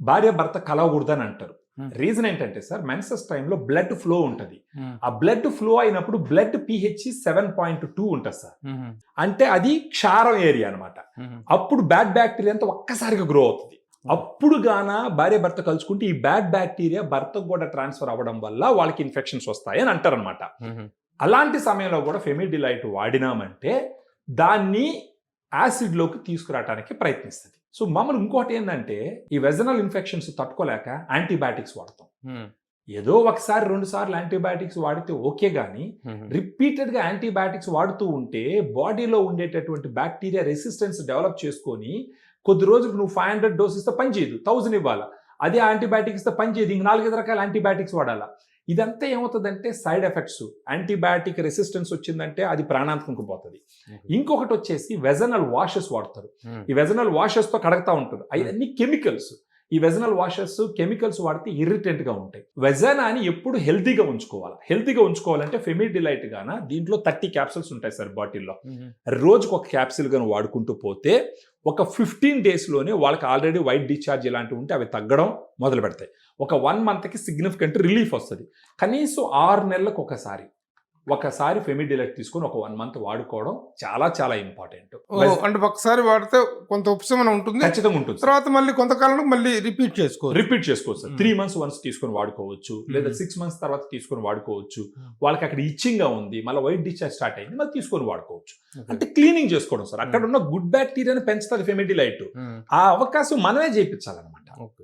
భార్య భర్త కలవకూడదని అంటారు. రీజన్ ఏంటంటే సార్, మెన్సెస్ టైంలో బ్లడ్ ఫ్లో ఉంటుంది. ఆ బ్లడ్ ఫ్లో అయినప్పుడు బ్లడ్ pH 7.2 ఉంటుంది సార్. అంటే అది క్షారం ఏరియా అనమాట. అప్పుడు బ్యాడ్ బ్యాక్టీరియా అంతా ఒక్కసారిగా గ్రో అవుతుంది. అప్పుడు గాన భార్య భర్త కలుసుకుంటే ఈ బ్యాడ్ బ్యాక్టీరియా భర్తకు కూడా ట్రాన్స్ఫర్ అవ్వడం వల్ల వాళ్ళకి ఇన్ఫెక్షన్స్ వస్తాయి అని అంటారు అనమాట. అలాంటి సమయంలో కూడా ఫెమిడిలైట్ వాడినామంటే దాన్ని యాసిడ్లోకి తీసుకురావడానికి ప్రయత్నిస్తుంది. సో మామూలు ఇంకోటి ఏంటంటే, ఈ వెజనల్ ఇన్ఫెక్షన్స్ తట్టుకోలేక యాంటీబయాటిక్స్ వాడతాం. ఏదో ఒకసారి 2 సార్లు యాంటీబయాటిక్స్ వాడితే ఓకే, కానీ రిపీటెడ్గా యాంటీబయాటిక్స్ వాడుతూ ఉంటే బాడీలో ఉండేటటువంటి బ్యాక్టీరియా రెసిస్టెన్స్ డెవలప్ చేసుకొని కొద్ది రోజులకు నువ్వు 500 డోస్ ఇస్తే పని చేయదు, 1000 ఇవ్వాలా. అదే యాంటీబయాటిక్స్ ఇస్తే పని చేయదు, ఇంక 4 రకాల యాంటీబయాటిక్స్ వాడాలా. ఇదంతా ఏమవుతుందంటే సైడ్ ఎఫెక్ట్స్. యాంటీబయాటిక్ రెసిస్టెన్స్ వచ్చిందంటే అది ప్రాణాంతకంకు పోతుంది. ఇంకొకటి వచ్చేసి వెజనల్ వాషెస్ వాడతారు. ఈ వెజనల్ వాషెస్తో కడగతా ఉంటారు. అవన్నీ కెమికల్స్. ఈ వెజనల్ వాషెస్ కెమికల్స్ వాడితే ఇరిటెంట్గా ఉంటాయి. వెజనాని ఎప్పుడు హెల్తీగా ఉంచుకోవాలి. హెల్తీగా ఉంచుకోవాలంటే ఫెమిడిలైట్ గాన దీంట్లో 30 క్యాప్సూల్స్ ఉంటాయి సార్ బాటిల్లో. రోజుకు ఒక క్యాప్సూల్ గాను వాడుకుంటూ పోతే ఒక 15 డేస్లోనే వాళ్ళకి ఆల్రెడీ వైట్ డిశ్చార్జ్ ఇలాంటివి ఉంటే అవి తగ్గడం మొదలు పెడతాయి. ఒక 1 మంత్కి సిగ్నిఫికెంట్ రిలీఫ్ వస్తుంది. కనీసం 6 నెలలకు ఒకసారి ఫెమిడిలైట్ తీసుకొని ఒక 1 మంత్ వాడుకోవడం చాలా చాలా ఇంపార్టెంట్. అంటే ఒకసారి వాడితే కొంత ఉపశమనం ఉంటుంది, ఖచ్చితంగా ఉంటుంది. తర్వాత మళ్ళీ కొంతకాలం మళ్ళీ రిపీట్ చేసుకోవచ్చు సార్. 3 months వన్స్ తీసుకొని వాడుకోవచ్చు, లేదా 6 months తర్వాత తీసుకొని వాడుకోవచ్చు. వాళ్ళకి అక్కడ ఇచ్చింగ్ గా ఉంది, మళ్ళీ వైట్ డిశ్చార్జ్ స్టార్ట్ అయింది, మళ్ళీ తీసుకొని వాడుకోవచ్చు. అంటే క్లీనింగ్ చేసుకోవడం సార్. అక్కడ ఉన్న గుడ్ బ్యాక్టీరియాని పెంచుతుంది ఫెమిడిలైట్. ఆ అవకాశం మనమే చేయించాలన్నమాట.